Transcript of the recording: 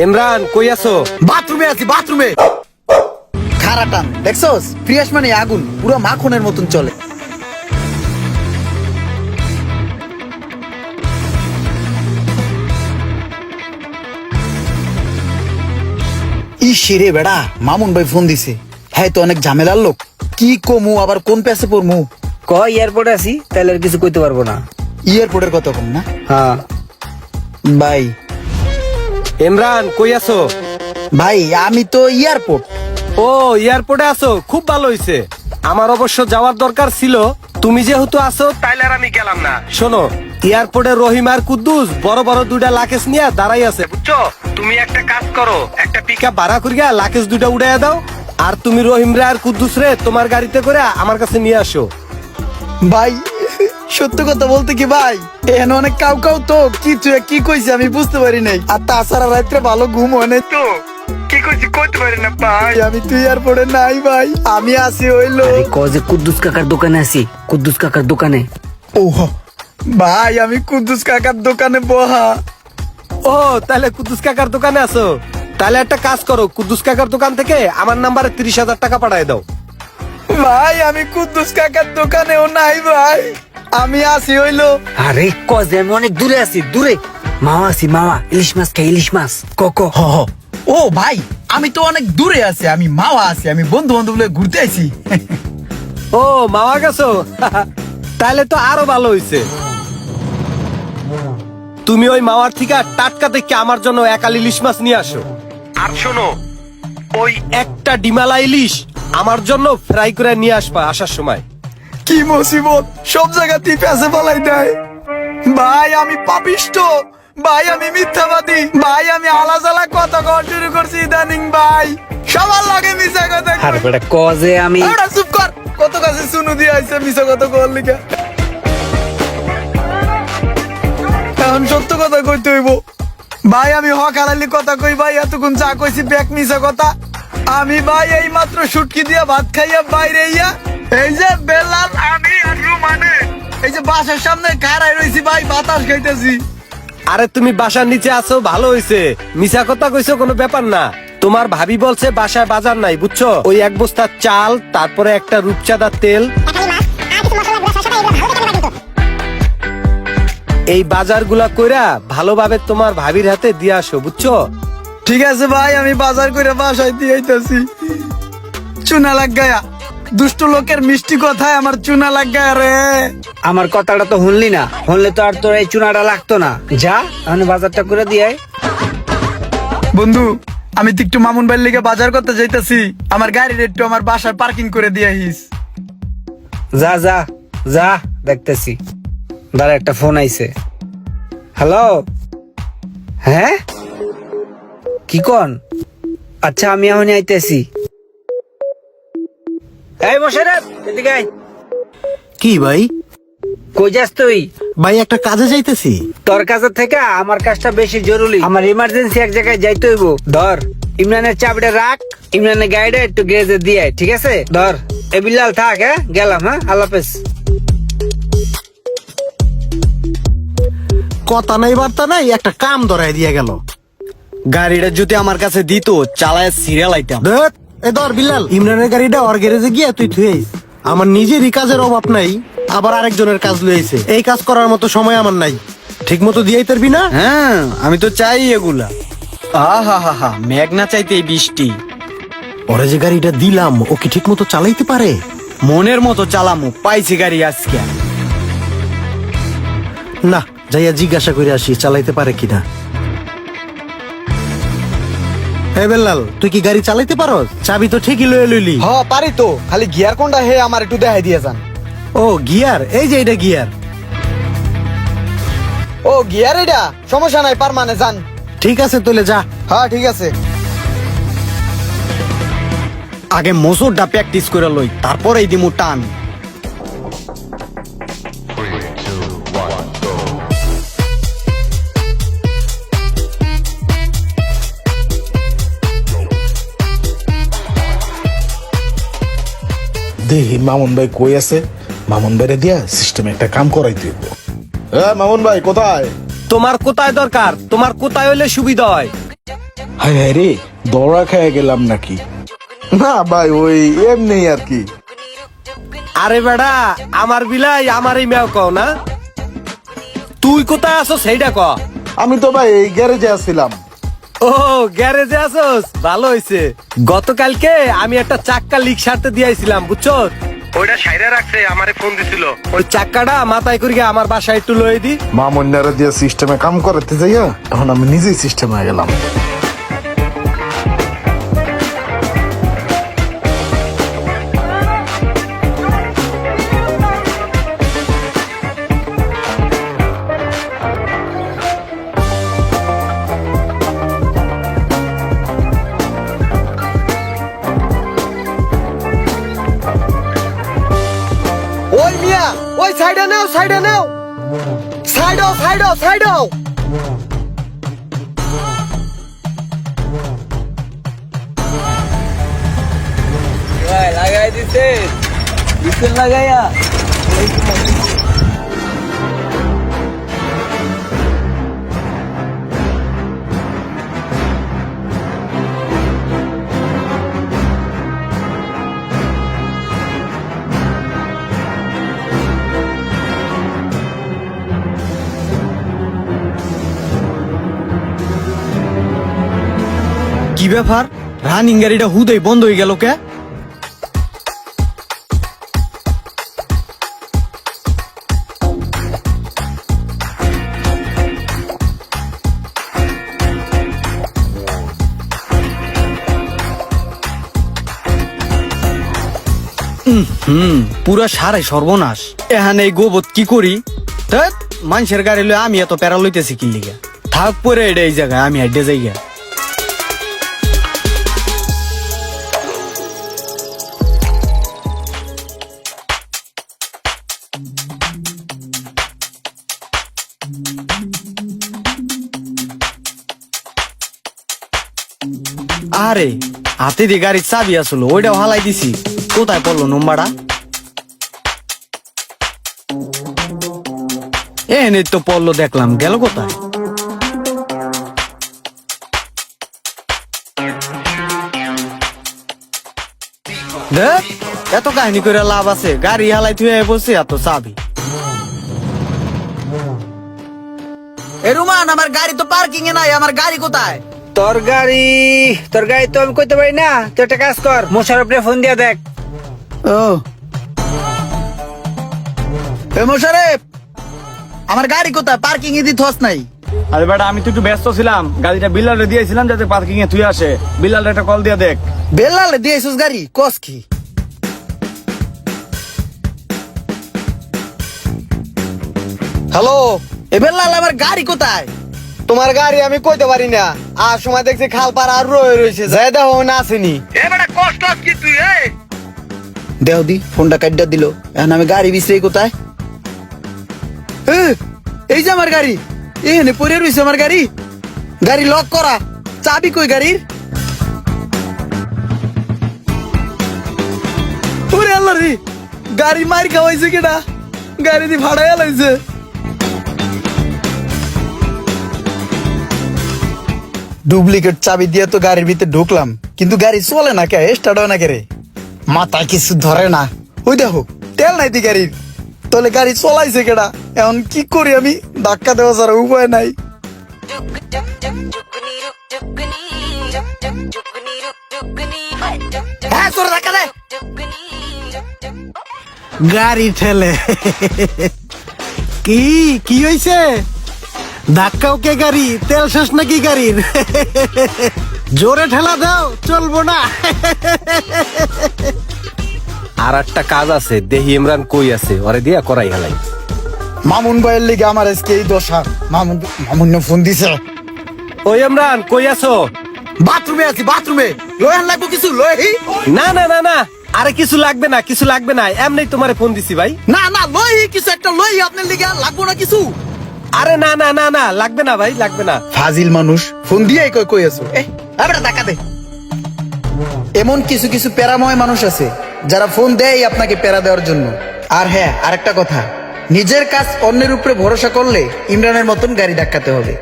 ইমরান কই আছো? বাথরুমে আছি, বাথরুমে। খারা টান দেখছস? ফ্রিয়াস মানে আগুন, পুরো মাখনের মতন চলে। ইসিরে বেড়া, মামুন ভাই ফোন দিছে। হ্যাঁ তো অনেক ঝামেলার লোক। কি কমু আবার কোন প্যাসে পড়মু? এয়ারপোর্টে আছি, তাহলে আর কিছু কইতে পারবো না। এয়ারপোর্টের কথা কম না হ্যাঁ ভাই। ইমরান কই আছো? ভাই আমি তো এয়ারপোর্ট। ও এয়ারপোর্টে আছো, খুব ভালো হইছে। আমার অবশ্য যাওয়ার দরকার ছিল, তুমি যেহেতু আছো তাইলে আর আমি গেলাম না। শোনো, এয়ারপোর্টে রহিম আর কুদ্দুস বড় বড় দুইটা লাকেজ নিয়ে দাঁড়াই আছে, বুঝছো? তুমি একটা কাজ করো, একটা পিকআপ ভাড়া করিয়া লাকেজ দুইটা উড়াইয়া দাও, আর তুমি রহিম রে আর কুদ্দুস রে তোমার গাড়িতে করে আমার কাছে নিয়ে আসো। ভাই সত্য কথা বলতে কি ভাই, এখানে অনেক কাউ কাউ তো কিছু কি কইছে আমি বুঝতে পারি নাই। আর তাছাড়া রাত্রে ভালো ঘুম হয় নাই তো, কি কইছি কইতে পারি না ভাই। আমি তো এয়ারপোর্টে নাই ভাই, আমি আসি হইলো কজে কুদ্দুস কাকার দোকানে আছি, কুদ্দুস কাকার দোকানে। ও ভাই, আমি কুদ্দুস কাকার দোকানে বহা। ও তাহলে কুদ্দুস কাকার দোকানে আছো? তাহলে একটা কাজ করো, কুদ্দুস কাকার দোকান থেকে আমার নাম্বারে 30,000 টাকা পাঠায় দাও। ভাই আমি কুদ্দুস কাকার দোকানেও নাই ভাই, আমি আসি হইলো। আরে কজে আমি অনেক দূরে আছি, দূরে। মামা আছি, মামা ইলিশ মাছ খাই, ইলিশ মাছ ক হ হ। ও ভাই আমি তো অনেক দূরে আছি, আমি মাওয়া আছি, আমি বন্ধু বান্ধব ঘুরতে আইছি। ও মামা গেছো? তাহলে তো আরো ভালো হইছে। তুমি ওই মামার থেকে টাটকা থেকে আমার জন্য একাল ইলিশ মাছ নিয়ে আসো। আর শোনো, ওই একটা ডিমালা ইলিশ আমার জন্য ফ্রাই করে নিয়ে আসবা আসার সময়। কি মুসিবত, সব জায়গাতেই পেছে বলাই দেয়। ভাই আমি পাপিষ্ট, ভাই আমি মিথ্যাবাদী, ভাই আমি আলাজালা কথা কওয়া শুরু করছি ইদানিং ভাই। সবার লাগে মিছা কথা কই। আর বেটা কজে আমি আরে চুপ কর, কত কাছে শুনু দিয়ে আইছে মিছা কথা কওয়ার লিগা। এখন সত্য কথা কইতে হইব ভাই, আমি হক হারালি কথা কই ভাই। এতক্ষণ চা কইছি ব্যাক মিছা কথা। আমি ভাই এই মাত্র শুটকি দিয়া ভাত খাইয়া বাইরে ইয়া, এই যে বেলাল আমি আর রুমানে এই যে বাসার সামনে খাড়াই রইছি ভাই, বাতাস খাইতেছি। আরে তুমি বাসার নিচে আছো, ভালো হইছে। মিছা কথা কইছো কোনো ব্যাপার না। তোমার ভাবি বলছে বাসায় বাজার নাই, বুঝছো? ওই এক বস্তা চাল, তারপরে একটা রূপচাঁদার তেল, এই বাজারগুলা কইরা ভালোভাবে তোমার ভাবির হাতে দিয়ে আসো, বুঝছো? ঠিক আছে ভাই, আমি বাজার করে বাসায় দিয়ে আইতাছি। চুনা লাগ গায়া, দুষ্ট লোকের মিষ্টি কথায় আমার চুনা লাগ গায়া রে। আমার কথাটা তো শুনলি না, শুনলে তো আর তোর এই চুনাটা লাগতো না। যা আমি বাজারটা করে দিয়ে বন্ধু আমি তো একটু মামুন ভাইয়ের লিগে বাজার করতে যাইতাছি, আমার গাড়ির একটু আমার বাসায় পার্কিং করে দিয়ে আইস। যা যা যা, দেখতেছি। দাঁড়া, একটা ফোন আইছে। হ্যালো, হ্যাঁ কি কন? আচ্ছা আমি এখন আইতেছি। এই মোশাররফ এদিকে আয়। কি ভাই? কই যাস তুই? ভাই একটা কাজে যাইতেছি। তোর কাছে থেকে আমার কাজটা বেশি জরুরি, আমার ইমার্জেন্সি এক জায়গায় যাইতে হইব। ধর ইমরানের চাবিটা রাখ, ইমরানের গাড়িটা একটু গ্যারেজে দিয়ে আয়, ঠিক আছে? ধর এ বিল্লাল থাক, হ্যাঁ গেলাম, হ্যাঁ আল্লাহ হাফেজ। কথা নাই বার্তা নাই, একটা কাম ধরাই দিয়ে গেল। গাড়িটা যদি আমার কাছে দিত, চালায় সিরিয়াল আইতাম। ধুৎ, এ ধর বিল্লাল, ইমরানের গাড়িটা ওর গ্যারেজে গিয়া তুই থুয়ে আইস। আমার নিজেরই কাজের অভাব নাই, আবার আরেকজনের কাজ লইছে। এই কাজ করার মতো সময় আমার নাই। ঠিক মতো দিয়েই পারবি না? হ্যাঁ আমি তো চাই এগুলা। আহা হা হা, মেঘ না চাইতে এই বৃষ্টি। ওরে যে গাড়িটা দিলাম, ও কি ঠিক মতো চালাইতে পারে? মনের মতো চালামু, পাইছি গাড়ি আজকে। না, যাইয়া জিজ্ঞাসা করে আসি চালাইতে পারে কিনা। হে বেল্লাল, তুই কি গাড়ি চালাইতে পারো? চাবি তো ঠিকই লয়ে লইলি। হ পারি তো, খালি গিয়ার কোনটা হে আমার একটু দেখাই দিয়ে যান। ও গিয়ার, এই যে এটা গিয়ার। ও গিয়ার, এটা সমস্যা নাই, পার মানে যান। ঠিক আছে তাহলে যা। হ্যাঁ ঠিক আছে। আগে মোসরটা প্র্যাকটিস করে লই, তারপরেই দিমু টান। দেখি মামুন ভাই কই আছে। মামুন ভাইরে দিয়া সিস্টেমে একটা কাম করাইতে হইব। মামুন ভাই কোথায়? তোমার কোথায় দরকার? তোমার কোথায় হইলে সুবিধা হয়? হায় হায় রে, দৌড়া খেয়ে গেলাম নাকি? না ভাই, ওই এমনি আর কি। আরে বেড়া, আমার বিলাই আমারই মেও কও না। তুই কোথায় আছো সেইটা ক। আমি তো ভাই এই গ্যারেজে আসছিলাম। ও, গ্যারেজে আছোস, ভালো হইছে। গতকালকে আমি একটা চাক্কা লিক সারতে দিয়েছিলাম, বুঝছো? ওইটা সাইরা রাখছে, আমারে ফোন দিছিল। ওই চাক্কাটা মাথায় করিয়ে আমার বাসায় একটু লয়ে দি। মামুন্যারা দিয়ে সিস্টেমে কাম করাতে যাইয়া তখন আমি নিজেই সিস্টেমে গেলাম। ওই মিয়া, ওই সাইডে নাও, সাইডে নাও, সাইডও সাইডও সাইডও। লাগাই দিছে লাগাইয়া কি ব্যাপার, রানিং গাড়িটা হুদেই বন্ধ হয়ে গেল কে? পুরা সারে সর্বনাশ। এখানে এই গোবত কি করি? ধ্যাৎ, মানুষের গাড়ি লয়ে আমি এত প্যারা লইতেছি কি লিগা? থাক পরে এটা এই জায়গায় আমি হেডে যাই গা। আরে হাতে দিয়ে গাড়ির চাবি আসলো, ওইটাও হালাই দিছি। কোথায় পড়লো নম্বরটা? এনে তো পড়লো, দেখলাম গেল কোথায়? দেখ, এত কাহিনী করে লাভ আছে? গাড়ি হালাই তুই বসে এত চাবি। এ রুমান, আমার গাড়ি তো পার্কিং এ নাই, আমার গাড়ি কোথায়? তোর গাড়ি তো আমি কইতে পারি না। তুই একটা কাজ কর, মোশারফরে ফোন দিয়া দেখ। ও এ মোশারেফ, আমার গাড়ি কোথায়? পার্কিং এ দিতে হস নাই? আরে বেটা, আমি তো একটু ব্যস্ত ছিলাম, গাড়িটা বিল্লালে দিয়েছিলাম যাতে পার্কিং এ তুই আসে। বিল্লালে একটা কল দিয়ে দেখ। বেলালে দিয়েছিস গাড়ি? কস কি? হ্যালো, এ বেলাল, আমার গাড়ি কোথায়? তোমার গাড়ি আমি কইতে পারি না। আর সময় দেখছি খাল পার আর রয়েছে, যাই দেখো না আসেনি। কষ্ট কি তুই? দেও দি, ফোনটা কাটটা দিল। এখন আমি গাড়ি বিছরাই কোথায়? এ, এই যে আমার গাড়ি, এখানে পড়ে রয়েছে আমার গাড়ি। গাড়ি লক করা, চাবি কই গাড়ির? ওরে আল্লাহ রে, গাড়ি মারি খাওয়াইছে কেডা? গাড়ি দিয়ে ভাড়াই লাইছে। ডুপ্লিকেট চাবি দিয়ে তো গাড়ির ভিতরে ঢুকলাম, কিন্তু গাড়ি চলে না কে? স্টার্ট হয় না কে রে? মাথায় কিছু ধরে না। ওই দেখো, তেল নাই দি গাড়ির, তাহলে গাড়ি চলাইছে কেডা? এখন কি করি আমি? ধাক্কা দেওয়া ছাড়া উপায় নাই। হ্যাঁ, তোর ধাক্কা দে। গাড়ি ঠেলে। কি কি হয়েছে? ধাক্কাও কে গাড়ি? তেল শেষ নাকি গাড়ির? জোরে ঠেলা দাও, চলবো না। আর একটা কাজ আছে, দেহি ইমরান কই আছে, ওরে দিয়া করাই হালাই। মামুন ভাইয়ের লিগে আমার আজকে এই দশা। মামুন ফোন দিছে। ওই ইমরান, কই আছো? বাথরুমে আছি, বাথরুমে। লয়ান লাগবো কিছু? লহি? না না না না, আরে কিছু লাগবে না, কিছু লাগবে না, এমনি তোমারে ফোন দিছি ভাই। না না, লহি কিছু একটা লহি, আপনার লিগে লাগবো না কিছু? আরে না না না না, লাগবে না ভাই, লাগবে না। ফাজিল মানুষ ফোন দিয়ে কই কই আছো? এবারে টাকা দে। এমন কিছু কিছু প্যারাময় মানুষ আছে যারা ফোন দেয় আপনাকে প্যারা দেওয়ার জন্য। আর হ্যাঁ, আরেকটা কথা, নিজের কাজ অন্যের উপরে ভরসা করলে ইমরানের মতন গাড়ি ধাক্কাতে হবে।